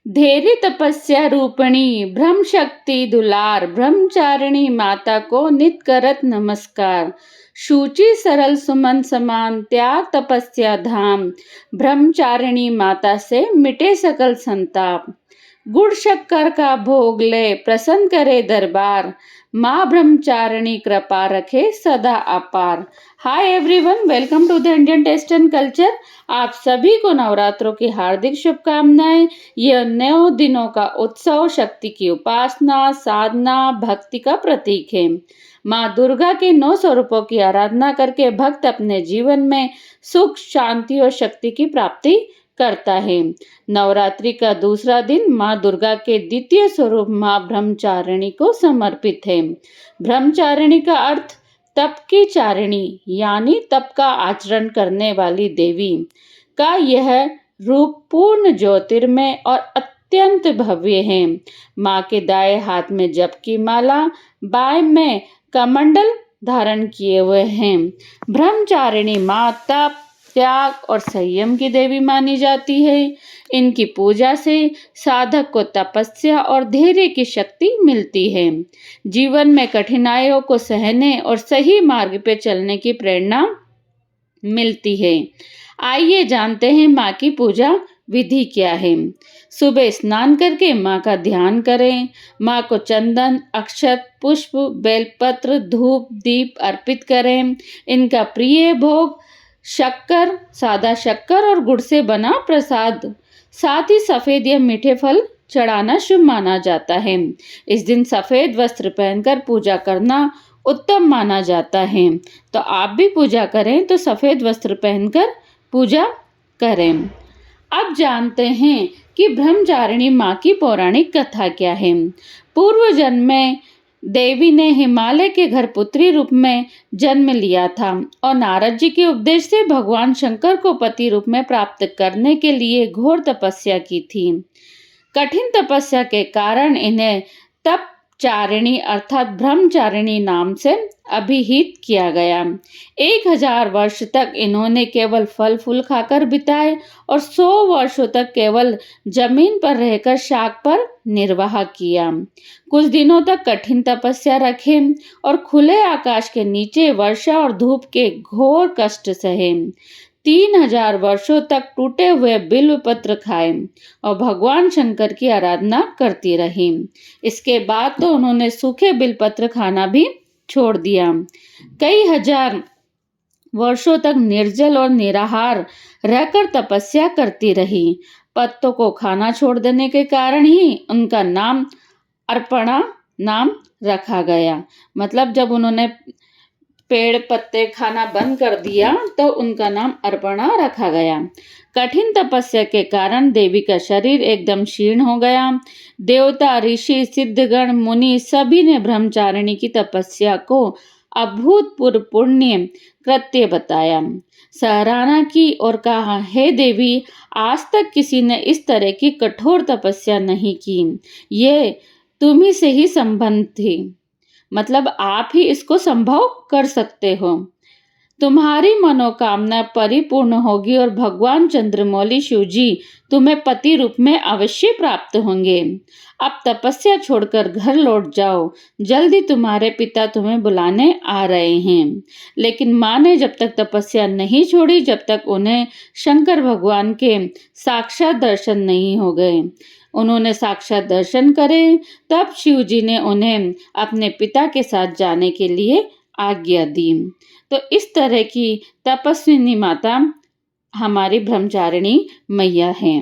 धैर्य तपस्या रूपणी ब्रह्म शक्ति दुलार ब्रह्मचारिणी माता को नित करत नमस्कार। शुचि सरल सुमन समान त्याग तपस्या धाम ब्रह्मचारिणी माता से मिटे सकल संताप। गुड़ शक्कर का भोग ले प्रसन्न करे दरबार माँ ब्रह्मचारिणी कृपा रखे सदा अपार। Hi everyone, welcome to the Indian taste and culture. आप सभी को नवरात्रों की हार्दिक शुभकामनाएं। यह 9 दिनों का उत्सव शक्ति की उपासना, साधना, भक्ति का प्रतीक है। माँ दुर्गा के 9 स्वरूपों की आराधना करके भक्त अपने जीवन में सुख, शांति और शक्ति की प्राप्ति करता है। नवरात्रि का दूसरा दिन माँ दुर्गा के द्वितीय स्वरूप माँ ब्रह्मचारिणी को समर्पित है। ब्रह्मचारिणी का अर्थ तप की चारिणी यानी तप का आचरण करने वाली देवी का यह रूप पूर्ण ज्योतिर्मय और अत्यंत भव्य है। माँ के दाएं हाथ में जप की माला, बाएं में कमंडल धारण किए हुए हैं। ब्रह्मचारिणी माँ तप, त्याग और संयम की देवी मानी जाती है। इनकी पूजा से साधक को तपस्या और धैर्य की शक्ति मिलती है। जीवन में कठिनाइयों को सहने और सही मार्ग पे चलने की प्रेरणा मिलती है। आइए जानते हैं माँ की पूजा विधि क्या है। सुबह स्नान करके माँ का ध्यान करें। माँ को चंदन, अक्षत, पुष्प, बेलपत्र, धूप, दीप अर्पित करें। इनका प्रिय भोग शक्कर, सादा शक्कर और गुड़ से बना प्रसाद, साथ ही सफेद या मीठे फल चढ़ाना शुभ माना जाता है। इस दिन सफेद वस्त्र पहनकर पूजा करना उत्तम माना जाता है। तो आप भी पूजा करें तो सफेद वस्त्र पहनकर पूजा करें। अब जानते हैं कि ब्रह्मचारिणी माँ की पौराणिक कथा क्या है। पूर्व जन्म में देवी ने हिमालय के घर पुत्री रूप में जन्म लिया था और नारद जी के उपदेश से भगवान शंकर को पति रूप में प्राप्त करने के लिए घोर तपस्या की थी। कठिन तपस्या के कारण इन्हें तपचारिणी अर्थात ब्रह्मचारिणी नाम से अभिहित किया गया। 1000 वर्ष तक इन्होंने केवल फल फूल खाकर बिताए और 100 वर्षों तक केवल जमीन पर रहकर शाक पर निर्वाह किया। कुछ दिनों तक कठिन तपस्या रखे और खुले आकाश के नीचे वर्षा और धूप के घोर कष्ट सहे। 3000 वर्षों तक टूटे हुए बिल्व पत्र खाए और भगवान शंकर की आराधना करती रही। इसके बाद तो उन्होंने सूखे बिलपत्र खाना भी छोड़ दिया। कई हजार वर्षों तक निर्जल और निराहार रहकर तपस्या करती रही। पत्तों को खाना छोड़ देने के कारण ही उनका नाम अर्पणा नाम रखा गया। मतलब जब उन्होंने पेड़ पत्ते खाना बंद कर दिया तो उनका नाम अर्पणा रखा गया। कठिन तपस्या के कारण देवी का शरीर एकदम क्षीण हो गया। देवता, ऋषि, सिद्धगण, मुनि सभी ने ब्रह्मचारिणी की तपस्या को अभूतपूर्व पुण्य कृत्य बताया, सराहना की और कहा, हे देवी, आज तक किसी ने इस तरह की कठोर तपस्या नहीं की। ये तुम्ही से ही संबंध थी, मतलब आप ही इसको संभव कर सकते हो। तुम्हारी मनोकामना परिपूर्ण होगी और भगवान चंद्रमौली शिव जी तुम्हें पति रूप में अवश्य प्राप्त होंगे। अब तपस्या छोड़कर घर लौट जाओ, जल्दी तुम्हारे पिता तुम्हें बुलाने आ रहे हैं। लेकिन माँ ने जब तक तपस्या नहीं छोड़ी जब तक उन्हें शंकर भगवान के साक्षात दर्शन नहीं हो गए। उन्होंने साक्षात दर्शन करे तब शिव जी ने उन्हें अपने पिता के साथ जाने के लिए आज्ञा दी। तो इस तरह की तपस्विनी माता हमारी ब्रह्मचारिणी मैया है।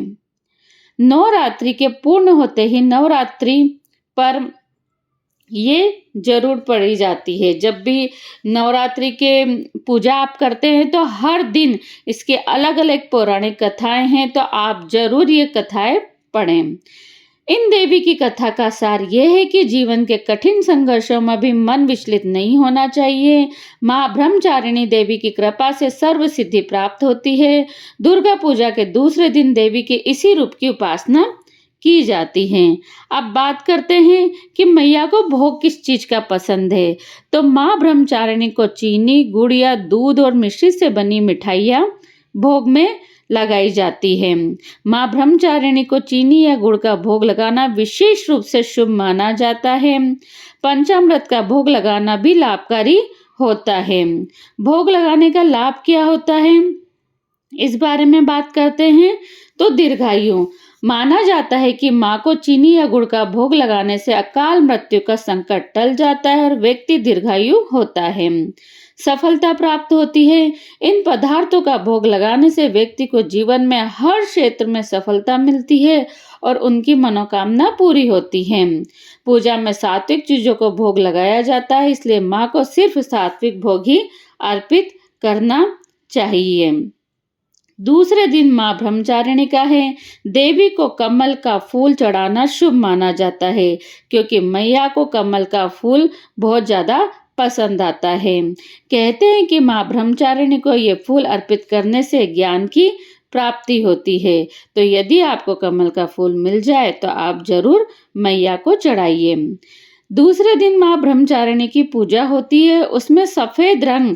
नवरात्रि के पूर्ण होते ही नवरात्रि पर ये जरूर पढ़ी जाती है। जब भी नवरात्रि के पूजा आप करते हैं तो हर दिन इसके अलग अलग पौराणिक कथाएं हैं, तो आप जरूर ये कथाएं पढ़ें। इन देवी की कथा का सार यह है कि जीवन के कठिन संघर्षों में भी मन विचलित नहीं होना चाहिए। माँ ब्रह्मचारिणी देवी की कृपा से सर्व सिद्धि प्राप्त होती है। दुर्गा पूजा के दूसरे दिन देवी के इसी रूप की उपासना की जाती है। अब बात करते हैं कि मैया को भोग किस चीज का पसंद है। तो माँ ब्रह्मचारिणी को चीनी, गुड़ या दूध और मिश्री से बनी मिठाइयाँ भोग में लगाई जाती है। माँ ब्रह्मचारिणी को चीनी या गुड़ का भोग लगाना विशेष रूप से शुभ माना जाता है। पंचामृत का भोग लगाना भी लाभकारी होता है। भोग लगाने का लाभ क्या होता है, इस बारे में बात करते हैं। तो दीर्घायु, माना जाता है कि माँ को चीनी या गुड़ का भोग लगाने से अकाल मृत्यु का संकट टल जाता है और व्यक्ति दीर्घायु होता है। सफलता प्राप्त होती है। इन पदार्थों का भोग लगाने से व्यक्ति को जीवन में हर क्षेत्र में सफलता मिलती है और उनकी मनोकामना पूरी होती है। पूजा में सात्विक चीजों को भोग लगाया जाता है, इसलिए माँ को सिर्फ सात्विक भोग ही अर्पित करना चाहिए। दूसरे दिन माँ ब्रह्मचारिणी का है। देवी को कमल का फूल चढ़ाना शुभ माना जाता है, क्योंकि मैया को कमल का फूल बहुत ज्यादा पसंद आता है। कहते हैं कि माँ ब्रह्मचारिणी को ये फूल अर्पित करने से ज्ञान की प्राप्ति होती है। तो यदि आपको कमल का फूल मिल जाए तो आप जरूर मैया को चढ़ाइए। दूसरे दिन माँ ब्रह्मचारिणी की पूजा होती है। उसमें सफेद रंग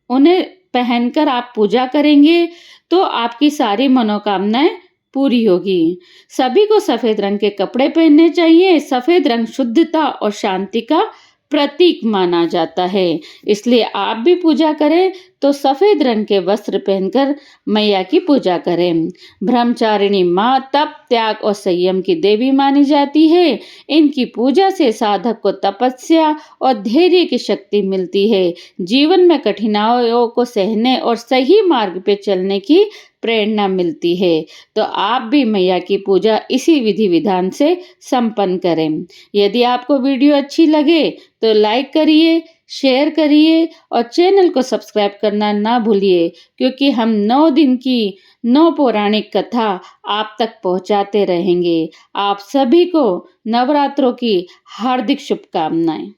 उन्हें पहनकर आप पूजा करेंगे तो आपकी सारी मनोकामनाएं पूरी होगी। सभी को सफेद रंग के कपड़े पहनने चाहिए। सफेद रंग शुद्धता और शांति का प्रतीक माना जाता है, इसलिए आप भी पूजा करें तो सफेद रंग के वस्त्र पहनकर मैया की पूजा करें। ब्रह्मचारिणी माँ तप, त्याग और संयम की देवी मानी जाती है। इनकी पूजा से साधक को तपस्या और धैर्य की शक्ति मिलती है। जीवन में कठिनाइयों को सहने और सही मार्ग पे चलने की प्रेरणा मिलती है। तो आप भी मैया की पूजा इसी विधि विधान से संपन्न करें। यदि आपको वीडियो अच्छी लगे तो लाइक करिए, शेयर करिए और चैनल को सब्सक्राइब करना ना भूलिए, क्योंकि हम 9 दिन की 9 पौराणिक कथा आप तक पहुंचाते रहेंगे। आप सभी को नवरात्रों की हार्दिक शुभकामनाएं।